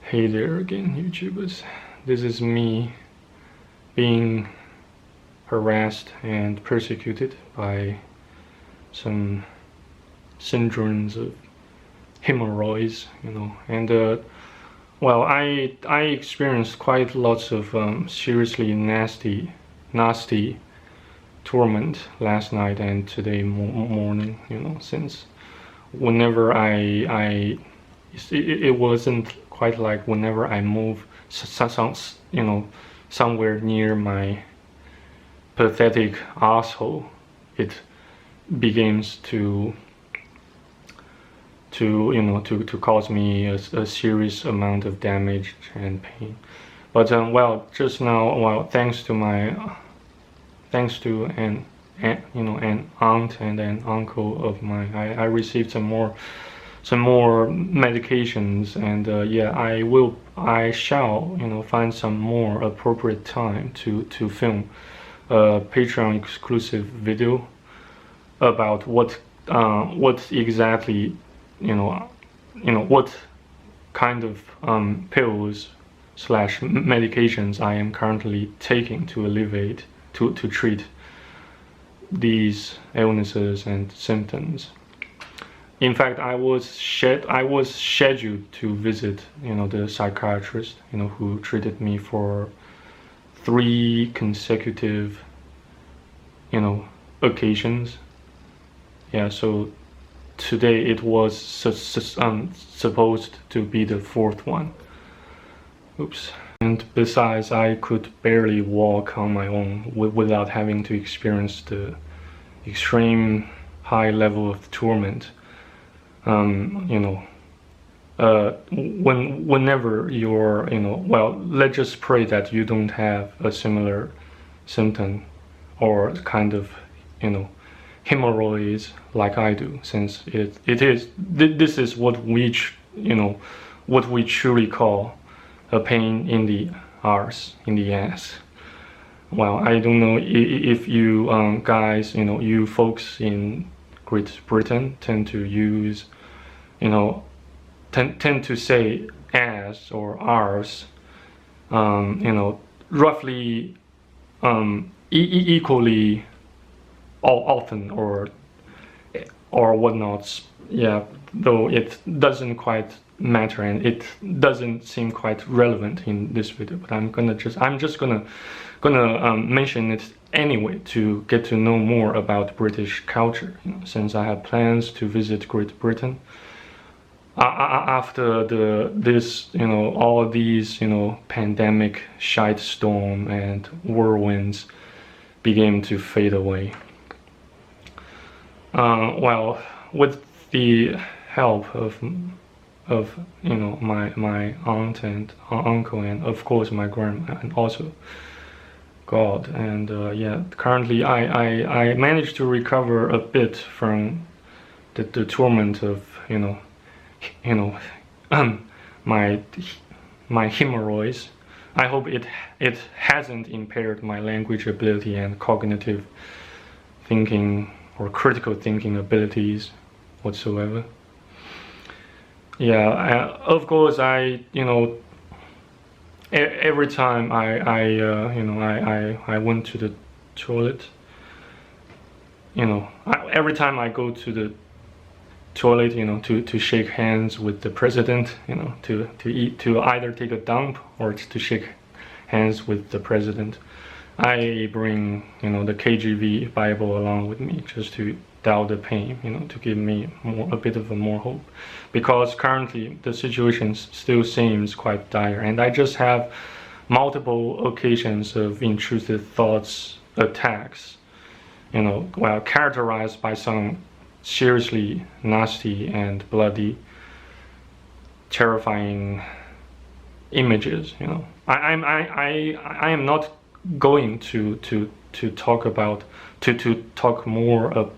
Hey there again, YouTubers. This is me being harassed and persecuted by some syndromes of hemorrhoids, and well, I experienced quite lots of seriously nasty torment last night and today morning, since whenever it wasn't quite like whenever I move somewhere near my pathetic asshole, it begins to cause me a serious amount of damage and pain. But well, just now, well, thanks to an aunt and an uncle of mine, I received some more medications, and yeah, I shall find some more appropriate time to film a Patreon exclusive video about what exactly what kind of pills slash medications I am currently taking to alleviate to treat these illnesses and symptoms. In fact, I was scheduled to visit the psychiatrist who treated me for 3 consecutive occasions. Yeah, so today it was supposed to be the 4th one. Oops. And besides, I could barely walk on my own without having to experience the extreme high level of torment. Whenever you're, well, let's just pray that you don't have a similar symptom or kind of, hemorrhoids like I do, since this is what we truly call a pain in the arse, in the ass. Well, I don't know if you guys, you folks in Great Britain tend to use, tend to say ass or arse, roughly equally often or whatnot. Yeah, though it doesn't quite matter and it doesn't seem quite relevant in this video, but I'm just gonna mention it anyway to get to know more about British culture, since I have plans to visit Great Britain after all these pandemic shitstorm and whirlwinds begin to fade away. Well, with the help of my aunt and uncle, and of course my grandma, and also God, and yeah, currently I managed to recover a bit from the torment of my hemorrhoids. I hope it hasn't impaired my language ability and cognitive thinking or critical thinking abilities whatsoever. Yeah, of course every time I went to the toilet, every time I go to the toilet, to shake hands with the president, to either take a dump or to shake hands with the president, I bring the KJV Bible along with me, just to dull the pain, to give me a bit of more hope, because currently the situation still seems quite dire, and I just have multiple occasions of intrusive thoughts attacks, while characterized by some seriously nasty and bloody, terrifying images. I am not going to talk about to talk more about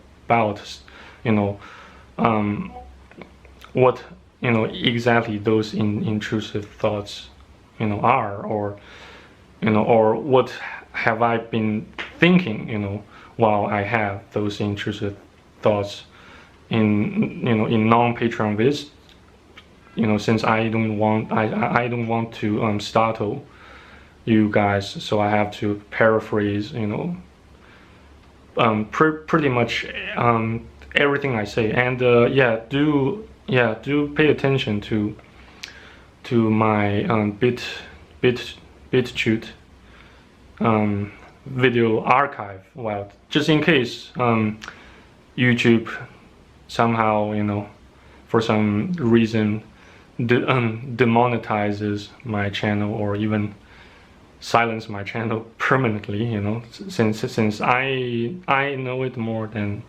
what exactly those intrusive thoughts are, or what have I been thinking while I have those intrusive thoughts in non-Patreon vids. since I don't want to startle you guys, so I have to paraphrase, pretty much everything I say. And yeah, do pay attention to my BitChute video archive. Well, just in case YouTube somehow, for some reason demonetizes my channel, or even silence my channel permanently, since I know it more than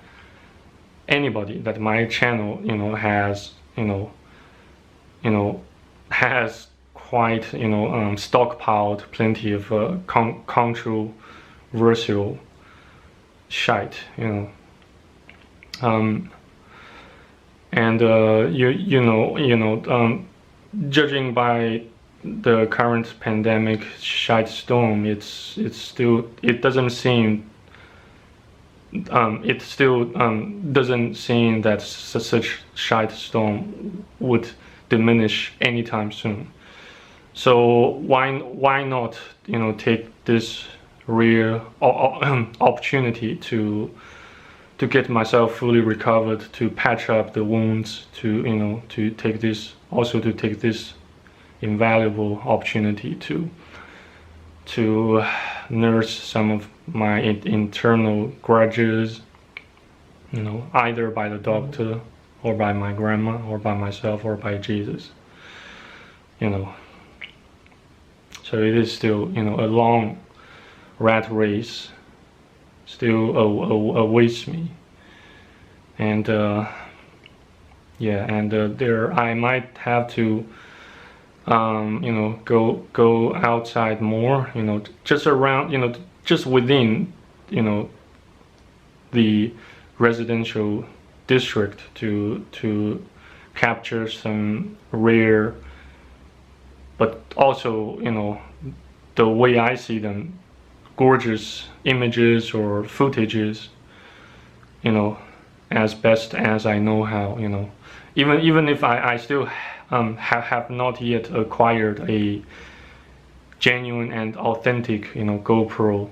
anybody that my channel has has quite stockpiled plenty of controversial shite, and judging by the current pandemic shite storm, it still doesn't seem that such shite storm would diminish anytime soon. So why not take this rare opportunity to get myself fully recovered, to patch up the wounds, to take this invaluable opportunity to nurse some of my internal grudges, either by the doctor, or by my grandma, or by myself, or by Jesus, So it is still, a long rat race still awaits me. And there I might have to go outside more, just around, just within, the residential district to capture some rare, but also, the way I see them, gorgeous images or footages, as best as I know how, even if I still have not yet acquired a genuine and authentic, GoPro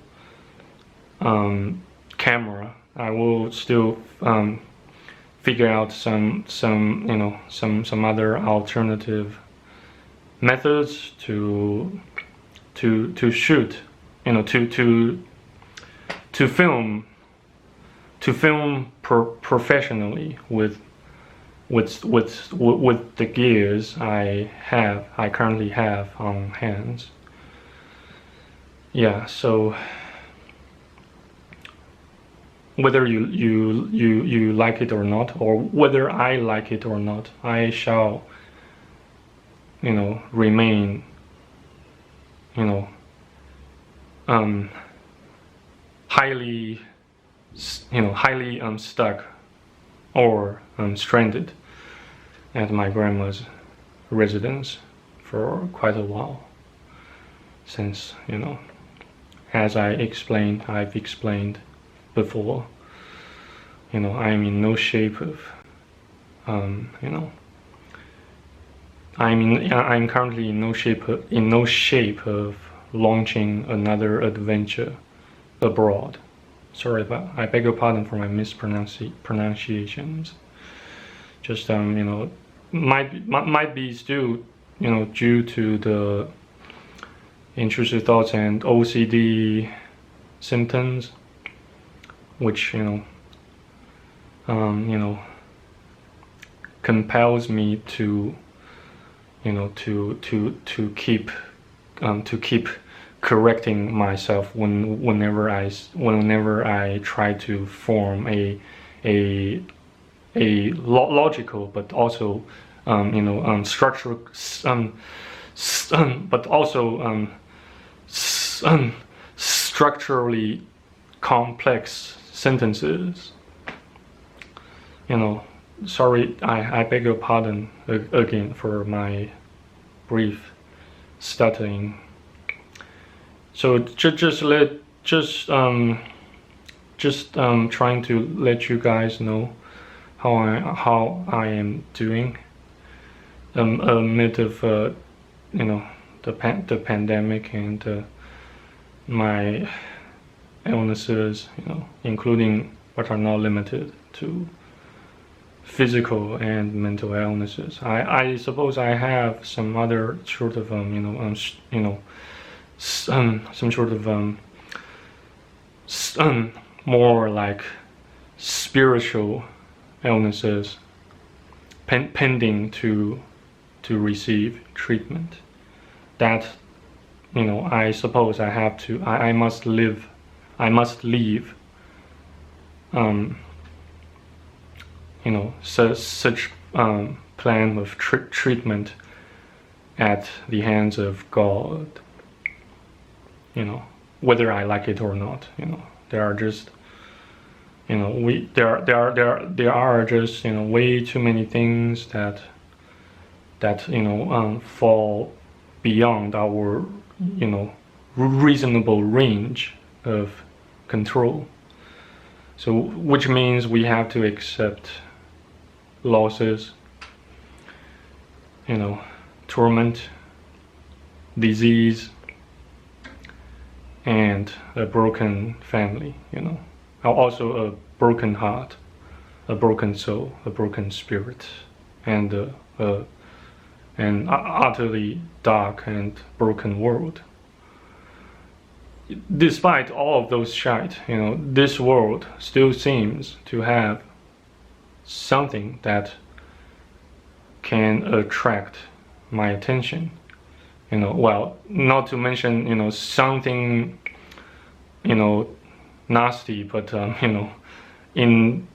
camera, I will still figure out some other alternative methods to shoot, to film professionally with the gears I currently have on hands. Yeah, so whether you like it or not, or whether I like it or not, I shall remain highly stuck or stranded at my grandma's residence for quite a while, since as I've explained before, I'm in no shape of I'm currently in no shape of launching another adventure abroad. Sorry about, I beg your pardon for my mispronunciations. Just might be still due to the intrusive thoughts and OCD symptoms, which compels me to keep correcting myself whenever I try to form a logical but also structural but also structurally complex sentences. Sorry, I beg your pardon again for my brief stuttering. So just trying to let you guys know how I am doing, amid of the pandemic and my illnesses, including but are not limited to physical and mental illnesses. I suppose I have some other sort of some sort of more like spiritual illnesses pending to receive treatment. That I suppose I must leave such plan of treatment at the hands of God. Whether I like it or not. There are just there are just way too many things that fall beyond our reasonable range of control. So which means we have to accept losses, torment, disease, and a broken family, also a broken heart, a broken soul, a broken spirit, and an utterly dark and broken world. Despite all of those shite, this world still seems to have something that can attract my attention. Well, not to mention, something, nasty, but in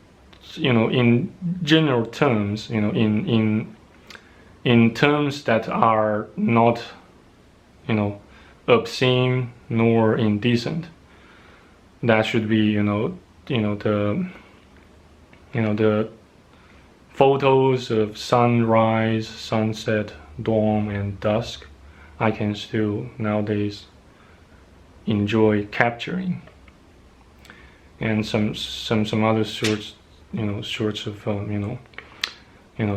general terms, in terms that are not, obscene nor indecent, that should be, the photos of sunrise, sunset, dawn, and dusk. I can still nowadays enjoy capturing, and some other sorts of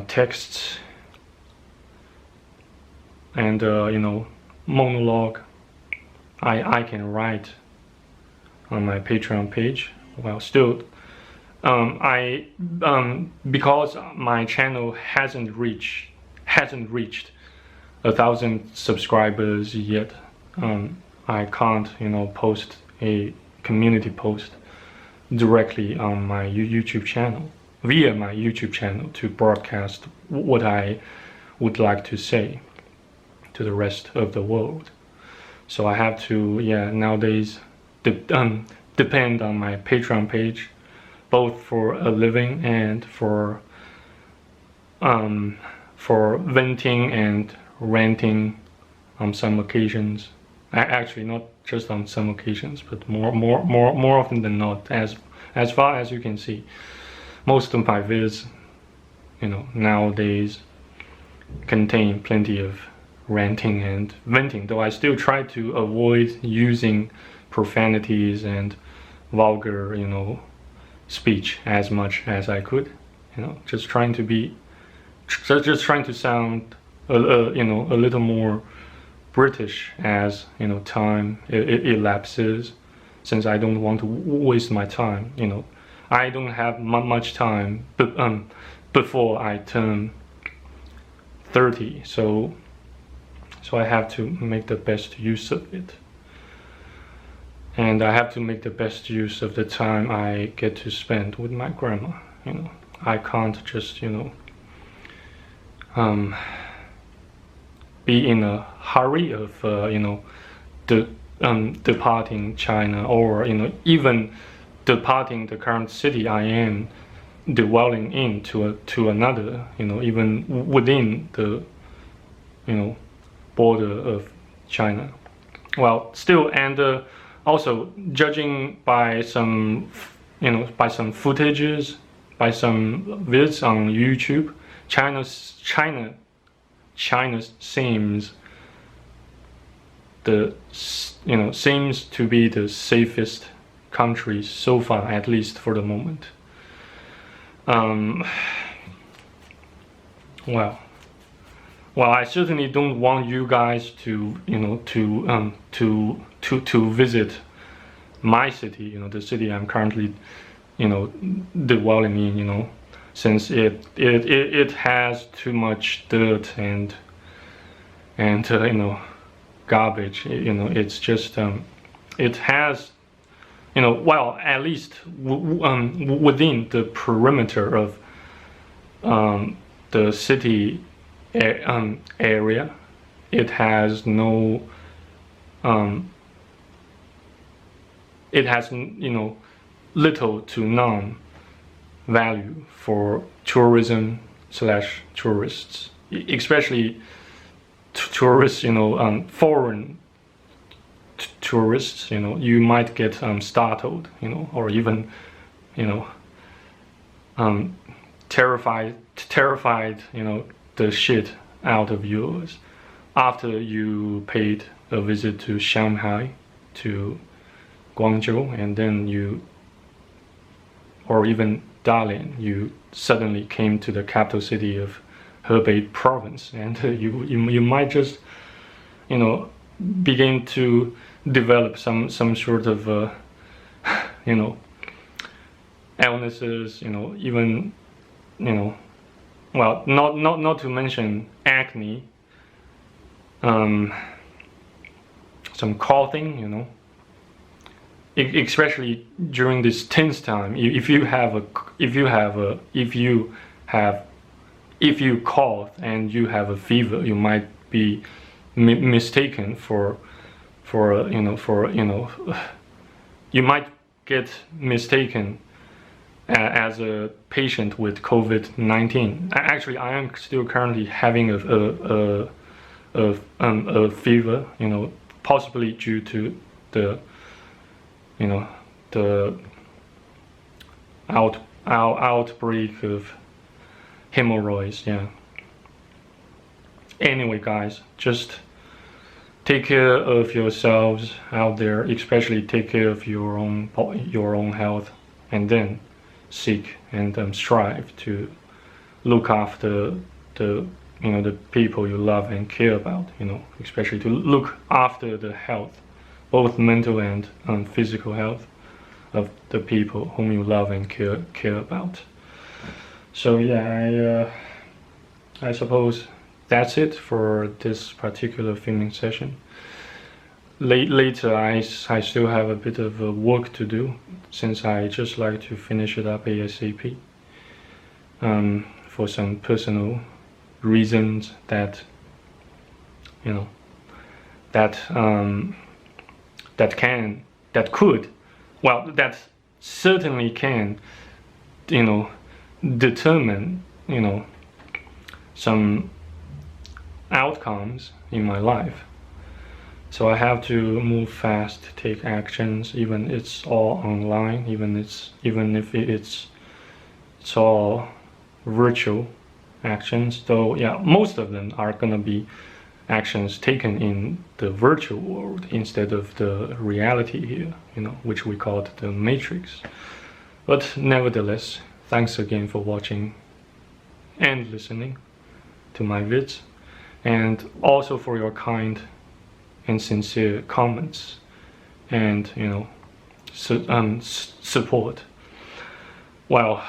texts and monologue I can write on my Patreon page. Well, still because my channel hasn't reached 1,000 subscribers yet, I can't post a community post directly on my YouTube channel, via my YouTube channel, to broadcast what I would like to say to the rest of the world. So I have to nowadays depend on my Patreon page, both for a living and for venting and ranting on some occasions. Actually, not just on some occasions, but more often than not. As far as you can see, most of my vids, nowadays contain plenty of ranting and venting. Though I still try to avoid using profanities and vulgar, speech as much as I could. Just trying to sound a little more British as time elapses, since I don't want to waste my time. I don't have much time before I turn 30, so I have to make the best use of it, and I have to make the best use of the time I get to spend with my grandma. I can't just be in a hurry of departing China, or even departing the current city I am dwelling in to another, even within the border of China. Well, still, and also judging by some footages, by some vids on YouTube, China seems seems to be the safest country so far, at least for the moment. Well, well, I certainly don't want you guys to, to visit my city, the city I'm currently, dwelling in, since it has too much dirt and garbage. It's just it has, well, at least within the perimeter of the city area, it has no it has little to none value for tourism slash tourists, especially tourists, foreign tourists. You might get startled, or even terrified, the shit out of yours after you paid a visit to Shanghai, to Guangzhou, and then or even Dalian, you suddenly came to the capital city of Hebei province, and you might just begin to develop some sort of illnesses, even well, not to mention acne, some coughing, especially during this tense time. If you cough and you have a fever, you might be mistaken for you might get mistaken as a patient with COVID-19. Actually, I am still currently having a fever, possibly due to the the outbreak of haemorrhoids. Yeah. Anyway, guys, just take care of yourselves out there, especially take care of your own health, and then seek and strive to look after the people you love and care about, especially to look after the health, both mental and physical health of the people whom you love and care about. So yeah, I suppose that's it for this particular filming session. Later, I still have a bit of work to do, since I just like to finish it up ASAP, for some personal reasons that that certainly can determine some outcomes in my life. So I have to move fast, take actions, even it's all online, even if it's all virtual actions. Though yeah, most of them are gonna be actions taken in the virtual world instead of the reality here, which we call the matrix. But nevertheless, thanks again for watching and listening to my vids, and also for your kind and sincere comments and support. Well,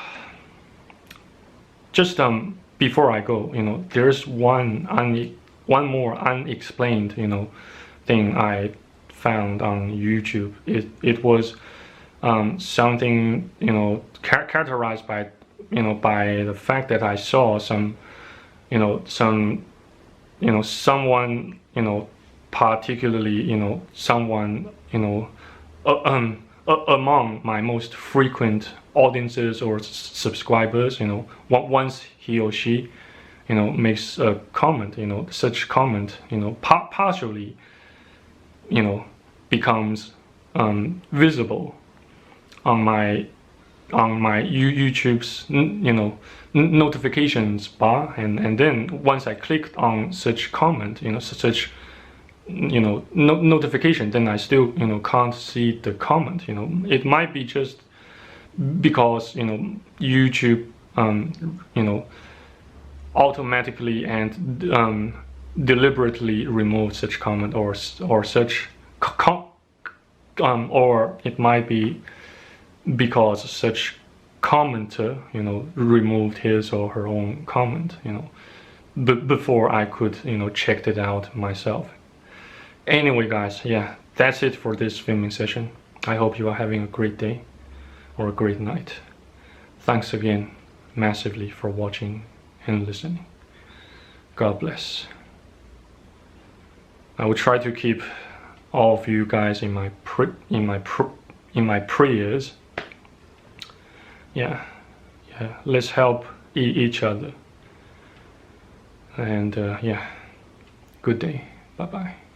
just before I go, there's one more unexplained thing I found on YouTube. It was something characterized by by the fact that I saw someone particularly someone among my most frequent audiences or subscribers, once he or she makes a comment, such comment partially becomes visible on my YouTube's notifications bar, and then once I clicked on such comment, such notification, then I still can't see the comment. It might be just because YouTube automatically and deliberately removed such comment or such or it might be because such commenter, you know, removed his or her own comment, you know, before I could, you know, check it out myself. Anyway, guys, yeah, that's it for this filming session. I hope you are having a great day or a great night. Thanks again massively for watching and listening. God bless. I will try to keep all of you guys in my prayers. Yeah, let's help each other. And yeah, good day. Bye bye.